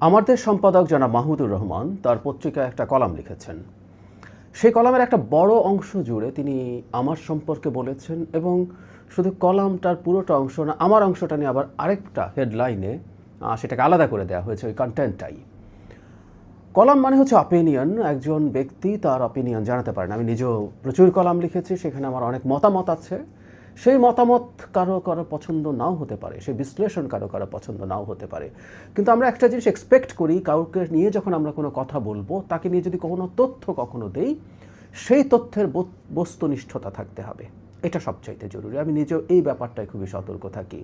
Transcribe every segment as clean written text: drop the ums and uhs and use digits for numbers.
আমার দেশ সম্পাদক জনাব মাহমুদুর রহমান তার পত্রিকায় একটা কলাম লিখেছেন। সেই কলামের একটা বড় অংশ জুড়ে তিনি আমার সম্পর্কে বলেছেন এবং শুধু কলামটার পুরোটা অংশ না, আমার অংশটা নিয়ে আবার আরেকটা হেডলাইনে সেটাকে আলাদা করে দেওয়া হয়েছে ওই কন্টেন্টটাই। কলাম মানে হচ্ছে অপিনিয়ন, একজন ব্যক্তি তার অপিনিয়ন জানাতে পারেন। আমি নিজেও প্রচুর কলাম লিখেছি, সেখানে আমার অনেক মতামত আছে। সেই মতামত কারো কারো পছন্দ নাও হতে পারে, সেই বিশ্লেষণ কারো কারো পছন্দ নাও হতে পারে, কিন্তু আমরা একটা জিনিস এক্সপেক্ট করি, কাউকে নিয়ে যখন আমরা কোনো কথা বলবো, তাকে নিয়ে যদি কোনো তথ্য কখনো দেই, সেই তথ্যের বস্তুনিষ্ঠতা থাকতে হবে। এটা সবচাইতে জরুরি। আমি নিজেও এই ব্যাপারটায় খুবই সতর্ক থাকি।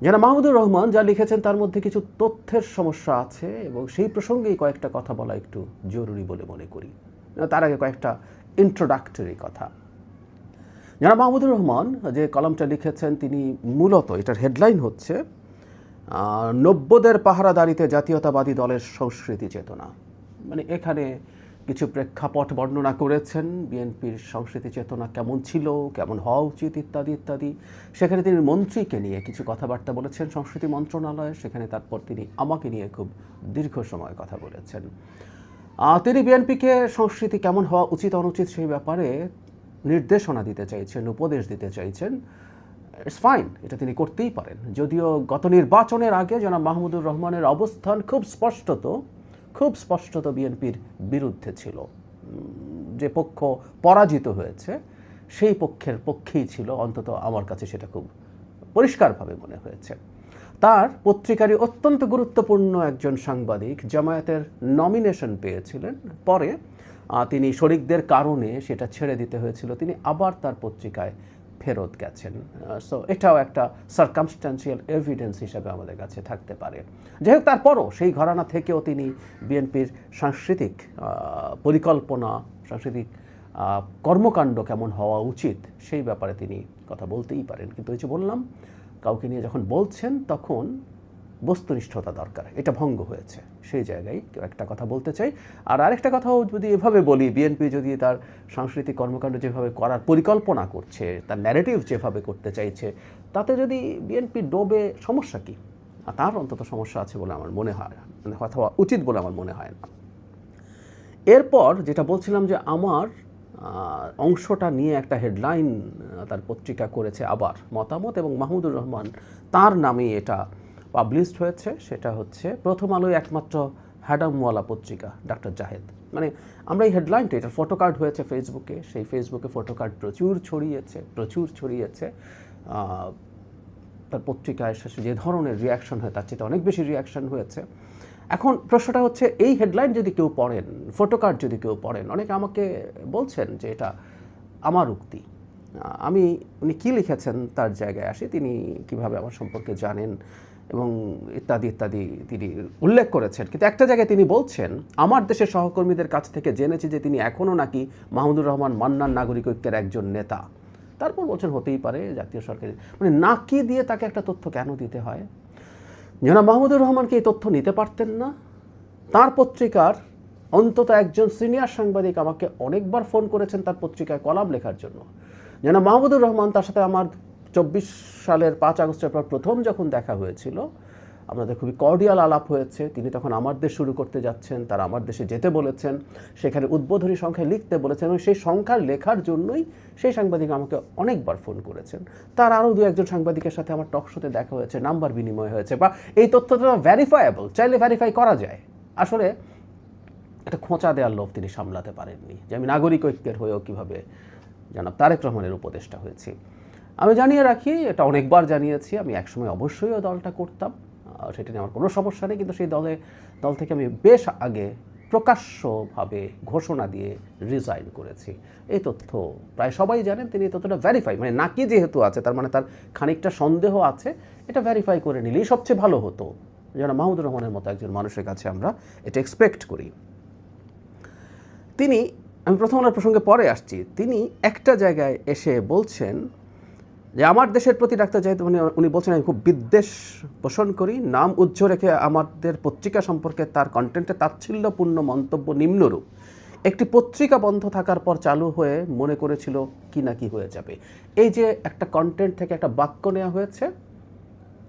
যারা মাহমুদুর রহমান যা লিখেছেন তার মধ্যে কিছু তথ্যের সমস্যা আছে এবং সেই প্রসঙ্গেই কয়েকটা কথা বলা একটু জরুরি বলে মনে করি। তার আগে কয়েকটা ইন্ট্রোডাক্টরি কথা। যারা মাহমুদুর রহমান যে কলামটা লিখেছেন, তিনি মূলত এটার হেডলাইন হচ্ছে 90দের পাহারাদারিতে জাতীয়তাবাদী দলের সংস্কৃতি চেতনা। মানে এখানে কিছু প্রেক্ষাপট বর্ণনা করেছেন, বিএনপির সংস্কৃতি চেতনা কেমন ছিল, কেমন হওয়া উচিত ইত্যাদি ইত্যাদি। সেখানে তিনি মন্ত্রীকে নিয়ে কিছু কথাবার্তা বলেছেন সংস্কৃতি মন্ত্রণালয়ে, সেখানে তারপর তিনি আমাকে নিয়ে খুব দীর্ঘ সময় কথা বলেছেন। তিনি বিএনপিকে সংস্কৃতি কেমন হওয়া উচিত অনুচিত সেই ব্যাপারে নির্দেশনা দিতে চাইছেন, উপদেশ দিতে চাইছেন। ইটস ফাইন, এটা তিনি করতেই পারেন। যদিও গত নির্বাচনের আগে জনাব মাহমুদুর রহমানের অবস্থান খুব স্পষ্টত বিএনপির বিরুদ্ধে ছিল। যে পক্ষ পরাজিত হয়েছে সেই পক্ষের পক্ষেই ছিল, অন্তত আমার কাছে সেটা খুব পরিষ্কারভাবে মনে হয়েছে। তার পত্রিকারই অত্যন্ত গুরুত্বপূর্ণ একজন সাংবাদিক জামায়াতের নমিনেশন পেয়েছিলেন, পরে তিনি শরিকদের কারণে সেটা ছেড়ে দিতে হয়েছিল, তিনি আবার তার পত্রিকায় ফেরত গেছেন। সো এটাও একটা সার্কামস্ট্যান্সিয়াল এভিডেন্স হিসাবে আমাদের কাছে থাকতে পারে। যাই হোক, তারপরও সেই ঘরানা থেকেও তিনি বিএনপির সাংস্কৃতিক পরিকল্পনা, সাংস্কৃতিক কর্মকাণ্ড কেমন হওয়া উচিত সেই ব্যাপারে তিনি কথা বলতেই পারেন। কিন্তু ওই যে বললাম, কাউকে নিয়ে যখন বলছেন তখন বস্তুনিষ্ঠতা দরকার, এটা ভঙ্গ হয়েছে। সেই জায়গায় কেউ একটা কথা বলতে চাই। আর আরেকটা কথাও যদি এভাবে বলি, বিএনপি যদি তার সাংস্কৃতিক কর্মকাণ্ড যেভাবে করার পরিকল্পনা করছে, তার ন্যারেটিভ যেভাবে করতে চাইছে, তাতে যদি বিএনপি ডোবে, সমস্যা কী? তার অন্তত সমস্যা আছে বলে আমার মনে হয়, মানে কথা উচিত বলে আমার মনে হয় না। এরপর যেটা বলছিলাম যে আমার অংশটা নিয়ে একটা হেডলাইন তার পত্রিকা করেছে আবার মতামত, এবং মাহমুদুর রহমান তার নামে এটা পাবলিশড হয়েছে। সেটা হচ্ছে প্রথম আলোয় একমাত্র হ্যাডামওয়ালা পত্রিকা ডাক্তার জাহেদ। মানে আমরা এই হেডলাইনটা, এটা ফটোকার্ড হয়েছে ফেসবুকে, সেই ফেসবুকে ফটোকার্ড প্রচুর ছড়িয়েছে। তার পত্রিকায় শেষে যে ধরনের রিয়াকশন হয় তার চেয়ে অনেক বেশি রিয়াকশন হয়েছে। এখন প্রশ্নটা হচ্ছে, এই হেডলাইন যদি কেউ পড়েন, ফটোকার্ড যদি কেউ পড়েন, অনেকে আমাকে বলছেন যে এটা আমার উক্তি। উনি কী লিখেছেন তার জায়গায় আসি, তিনি কিভাবে আমার সম্পর্কে জানেন এবং ইত্যাদি ইত্যাদি তিনি উল্লেখ করেছেন। কিন্তু একটা জায়গায় তিনি বলছেন, আমার দেশের সহকর্মীদের কাছ থেকে জেনেছি যে তিনি এখনও নাকি মাহমুদুর রহমান মান্নান নাগরিক ঐক্যের একজন নেতা। তারপর বলছেন হতেই পারে জাতীয় সরকারি, মানে নাকি দিয়ে তাকে একটা তথ্য কেন দিতে হয়? জনাব মাহমুদুর রহমানকে এই তথ্য নিতে পারতেন না? তার পত্রিকার অন্তত একজন সিনিয়র সাংবাদিক আমাকে অনেকবার ফোন করেছেন তার পত্রিকায় কলাম লেখার জন্য। জনাব মাহমুদুর রহমান, তার সাথে আমার 24 সালের 5 আগস্টের পর প্রথম যখন দেখা হয়েছিল, আমাদের খুবই কর্ডিয়াল আলাপ হয়েছে। তিনি তখন আমার দেশ শুরু করতে যাচ্ছেন, তারা আমার দেশে যেতে বলেছেন, সেখানে উদ্বোধনী সংখ্যায় লিখতে বলেছেন, এবং সেই সংখ্যা লেখার জন্যই সেই সাংবাদিক আমাকে অনেকবার ফোন করেছেন। তার আরও 2-1 সাংবাদিকের সাথে আমার টক শোতে দেখা হয়েছে, নাম্বার বিনিময় হয়েছে, বা এই তথ্যটা ভ্যারিফায়েবল, চাইলে ভ্যারিফাই করা যায়। আসলে একটা খোঁচা দেওয়ার লোভ তিনি সামলাতে পারেননি, যে আমি নাগরিক ঐক্যের হয়েও কীভাবে জনাব তারেক রহমানের উপদেষ্টা হয়েছি। আমি জানিয়ে রাখি, এটা অনেকবার জানিয়েছি, আমি একসময় অবশ্যই ওই দলটা করতাম, সেটা নিয়ে আমার কোনো সমস্যা নেই। কিন্তু সেই দল থেকে আমি বেশ আগে প্রকাশ্যভাবে ঘোষণা দিয়ে রিজাইন করেছি। এই তথ্য প্রায় সবাই জানেন। তিনি এই তথ্যটা ভ্যারিফাই, মানে নাকি যেহেতু আছে, তার মানে তার খানিকটা সন্দেহ আছে, এটা ভ্যারিফাই করে নিলেই সবচেয়ে ভালো হতো। যেন মাহমুদুর রহমানের মতো একজন মানুষের কাছে আমরা এটা এক্সপেক্ট করি। আমি প্রথম আলোর প্রসঙ্গে পরে আসছি, তিনি একটা জায়গায় এসে বলছেন যে আমার দেশের প্রতি ডাক্তার জাহেদ, উনি বলছেন আমি খুব বিদ্বেষ পোষণ করি, নাম উজ্জ রেখে আমাদের পত্রিকা সম্পর্কে তার কন্টেন্টে তাচ্ছিল্যপূর্ণ মন্তব্য নিম্নরূপ: একটি পত্রিকা বন্ধ থাকার পর চালু হয়ে মনে করেছিল কি না কি হয়ে যাবে। এই যে একটা কন্টেন্ট থেকে একটা বাক্য নেওয়া হয়েছে,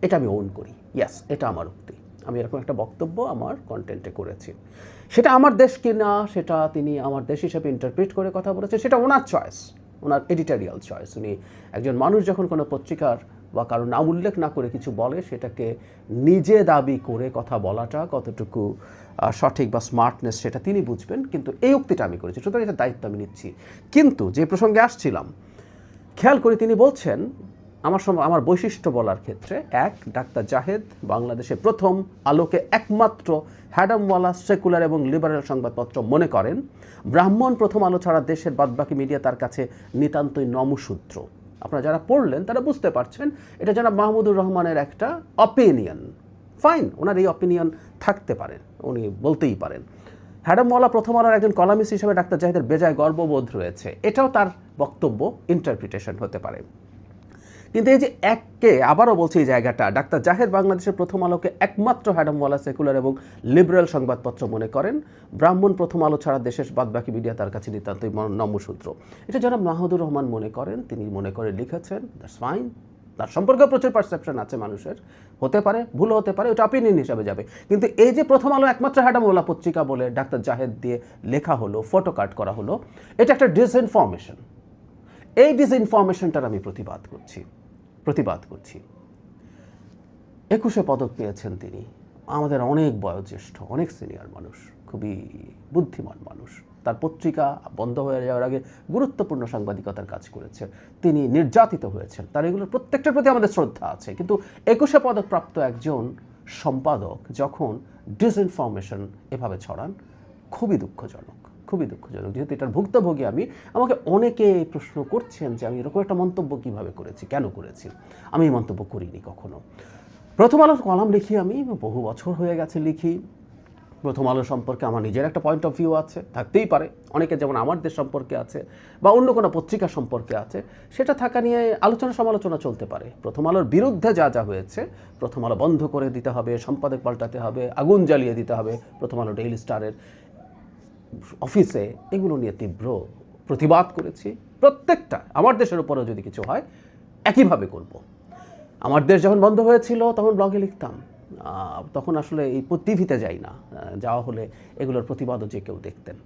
এটা আমি ওন করি, ইয়াস, এটা আমার উক্তি। আমি এরকম একটা বক্তব্য আমার কন্টেন্টে করেছি। সেটা আমার দেশ কিনা, সেটা তিনি আমার দেশ হিসেবে ইন্টারপ্রিট করে কথা বলেছে, সেটা ওনার চয়েস, ওনার এডিটোরিয়াল চয়েস। উনি একজন মানুষ যখন কোনো পত্রিকার বা কারো নাম উল্লেখ না করে কিছু বলে, সেটাকে নিজে দাবি করে কথা বলাটা কতটুকু সঠিক বা স্মার্টনেস সেটা তিনি বুঝবেন। কিন্তু এই উক্তিটা আমি করেছি, সুতরাং এটা দায়িত্ব আমি নিচ্ছি। কিন্তু যে প্রসঙ্গে আসছিলাম, খেয়াল করে তিনি বলছেন আমার বৈশিষ্ট্য বলার ক্ষেত্রে, এক, ডাক্তার জাহেদ বাংলাদেশে প্রথম আলোকে একমাত্র হ্যাডামওয়ালা সেকুলার এবং লিবারেল সংবাদপত্র মনে করেন। ব্রাহ্মণ প্রথম আলো ছাড়া দেশের বাদবাকি মিডিয়া তার কাছে নিতান্তই নমসূত্র। আপনারা যারা পড়লেন তারা বুঝতে পারছেন এটা জনাব মাহমুদুর রহমানের একটা অপিনিয়ন। ফাইন, ওনার এই অপিনিয়ন থাকতে পারে, উনি বলতেই পারেন। হ্যাডামওয়ালা প্রথম আলোর একজন কলামিস্ট হিসেবে ডাক্তার জাহেদের বেজায় গর্ববোধ রয়েছে, এটাও তার বক্তব্য, ইন্টারপ্রিটেশন হতে পারে। কিন্তু এই যে এককে আবারও বলছি, এই জায়গাটা, ডাক্তার জাহেদ বাংলাদেশের প্রথম আলোকে একমাত্র হ্যাডামওয়ালা সেকুলার এবং লিবারেল সংবাদপত্র মনে করেন। ব্রাহ্মণ প্রথম আলো ছাড়া দেশের বাদবাকি মিডিয়া তার কাছে নিতান্তই নমসূত্র। এটা জনাব মাহমুদুর রহমান মনে করেন, তিনি মনে করে লিখেছেন, দ্যাটস ফাইন। তার সম্পর্কে প্রচুর পারসেপশন আছে মানুষের, হতে পারে, ভুল হতে পারে, ওটা অপিনিয়ন হিসাবে যাবে। কিন্তু এই যে প্রথম আলো একমাত্র হ্যাডামওয়ালা পত্রিকা বলে ডাক্তার জাহেদ দিয়ে লেখা হলো, ফটো কাট করা হলো, এটা একটা ডিসইনফরমেশন। এই ডিসইনফরমেশনটার আমি প্রতিবাদ করছি। 21শে পদক পেয়েছেন তিনি, আমাদের অনেক বয়োজ্যেষ্ঠ, অনেক সিনিয়র মানুষ, খুবই বুদ্ধিমান মানুষ। তার পত্রিকা বন্ধ হয়ে যাওয়ার আগে গুরুত্বপূর্ণ সাংবাদিকতার কাজ করেছে। তিনি নির্যাতিত হয়েছেন, তার এগুলোর প্রত্যেকটার প্রতি আমাদের শ্রদ্ধা আছে। কিন্তু 21শে পদক প্রাপ্ত একজন সম্পাদক যখন ডিসইনফরমেশন এভাবে ছড়ান, খুবই দুঃখজনক। যেহেতু এটার ভুক্তভোগী আমি, আমাকে অনেকে প্রশ্ন করছেন যে আমি এরকম একটা মন্তব্য কীভাবে করেছি, কেন করেছি। আমি এই মন্তব্য করিনি কখনো। প্রথম আলোর কলাম লিখি, আমি বহু বছর হয়ে গেছে লিখি। প্রথম আলো সম্পর্কে আমার নিজের একটা পয়েন্ট অফ ভিউ আছে, থাকতেই পারে, অনেকে যেমন আমার দেশ সম্পর্কে আছে বা অন্য কোনো পত্রিকা সম্পর্কে আছে, সেটা থাকা নিয়ে আলোচনা সমালোচনা চলতে পারে। প্রথম আলোর বিরুদ্ধে যা যা হয়েছে, প্রথম আলো বন্ধ করে দিতে হবে, সম্পাদক পাল্টাতে হবে, আগুন জ্বালিয়ে দিতে হবে প্রথম আলো ডেইলি স্টারের অফিসে, এগুলো নিয়ে তীব্র প্রতিবাদ করেছি। প্রত্যেকটা আমার দেশের উপরেও যদি কিছু হয় একইভাবে করব। আমার দেশ যখন বন্ধ হয়েছিল তখন ব্লগে লিখতাম, তখন আসলে এই টিভিতে যাই না, যাওয়া হলে এগুলোর প্রতিবাদও যে কেউ দেখতেন,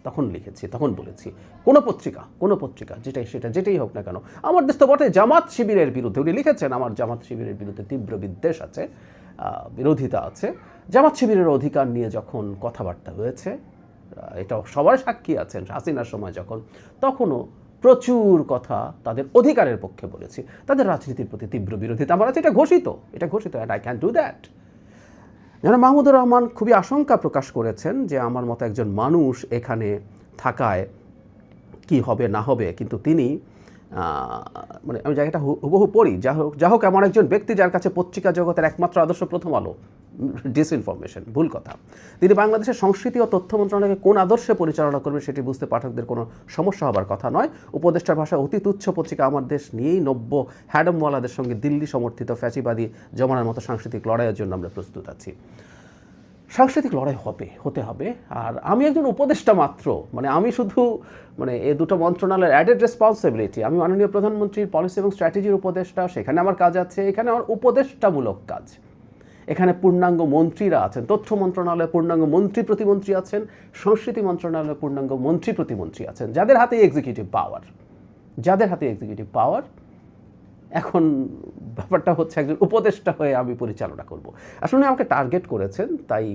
তখন লিখেছি, তখন বলেছি কোনো পত্রিকা যেটাই হোক না কেন, আমার দেশ তো বটে জামাত শিবিরের বিরুদ্ধে, উনি লিখেছেন আমার জামাত শিবিরের বিরুদ্ধে তীব্র বিদ্বেষ আছে, বিরোধিতা আছে। জামাত শিবিরের অধিকার নিয়ে যখন কথাবার্তা হয়েছে, এটা সবার সাক্ষী আছেন, হাসিনার সময় তখনও প্রচুর কথা তাদের অধিকারের পক্ষে বলেছি, তাদের রাজনীতির প্রতি তীব্র বিরোধিতা আমার আছে, এটা ঘোষিত, and I can do that. যেন মাহমুদুর রহমান খুবই আশঙ্কা প্রকাশ করেছেন যে আমার মতো একজন মানুষ এখানে থাকায় কি হবে না হবে, কিন্তু তিনি মানে আমি জায়গাটা হুবহু পড়ি, যা হোক এমন একজন ব্যক্তি যার কাছে পত্রিকা জগতের একমাত্র আদর্শ প্রথম আলো ডিসইনফরমেশন, ভুল কথা। তিনি বাংলাদেশের সংস্কৃতি ও তথ্য মন্ত্রণালয়কে কোন আদর্শে পরিচালনা করবেন সেটি বুঝতে পাঠকদের কোনো সমস্যা হবার কথা নয়। উপদেষ্টার ভাষা অতি তুচ্ছ পত্রিকা আমার দেশ নিয়েই নব্য হ্যাডামওয়ালাদের সঙ্গে দিল্লি সমর্থিত ফ্যাসিবাদী জমানার মতো সাংস্কৃতিক লড়াইয়ের জন্য আমরা প্রস্তুত আছি। সাংস্কৃতিক লড়াই হতে হবে। আর আমি একজন উপদেষ্টা মাত্র, মানে আমি শুধু এই দুটো মন্ত্রণালয়ের অ্যাডেড রেসপন্সিবিলিটি। আমি মাননীয় প্রধানমন্ত্রীর পলিসি এবং স্ট্র্যাটেজির উপদেষ্টা, সেখানে আমার কাজ আছে। এখানে আমার উপদেষ্টামূলক কাজ, এখানে পূর্ণাঙ্গ মন্ত্রীরা আছেন, তথ্য মন্ত্রণালয়ে পূর্ণাঙ্গ মন্ত্রী প্রতিমন্ত্রী আছেন, সংস্কৃতি মন্ত্রণালয়ে পূর্ণাঙ্গ মন্ত্রী প্রতিমন্ত্রী আছেন, যাদের হাতে এক্সিকিউটিভ পাওয়ার। এখন ব্যাপারটা হচ্ছে একজন উপদেষ্টা হয়ে আমি পরিচালনা করব। আসলে আমাকে টার্গেট করেছেন, তাই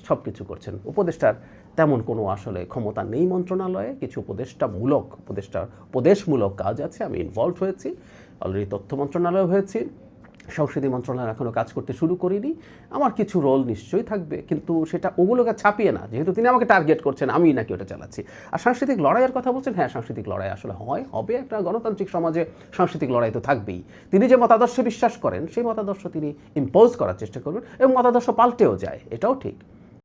সব কিছু করছেন। উপদেষ্টার তেমন কোনো আসলে ক্ষমতা নেই মন্ত্রণালয়ে, কিছু উপদেশমূলক কাজ আছে, আমি ইনভলভ হয়েছি, অলরেডি তথ্য মন্ত্রণালয়ে হয়েছি, সংস্কৃতি মন্ত্রণালয় এখনও কাজ করতে শুরু করিনি। আমার কিছু রোল নিশ্চয়ই থাকবে, কিন্তু সেটা ওগুলোকে ছাপিয়ে না, যেহেতু তিনি আমাকে টার্গেট করছেন, আমি নাকি ওটা চালাচ্ছি। আর সাংস্কৃতিক লড়াইয়ের কথা বলছেন, হ্যাঁ সাংস্কৃতিক লড়াই আসলে হবে, একটা গণতান্ত্রিক সমাজে সাংস্কৃতিক লড়াই তো থাকবেই। তিনি যে মতাদর্শে বিশ্বাস করেন সেই মতাদর্শ তিনি ইম্পোজ করার চেষ্টা করবেন, এবং মতাদর্শ পাল্টেও যায়, এটাও ঠিক।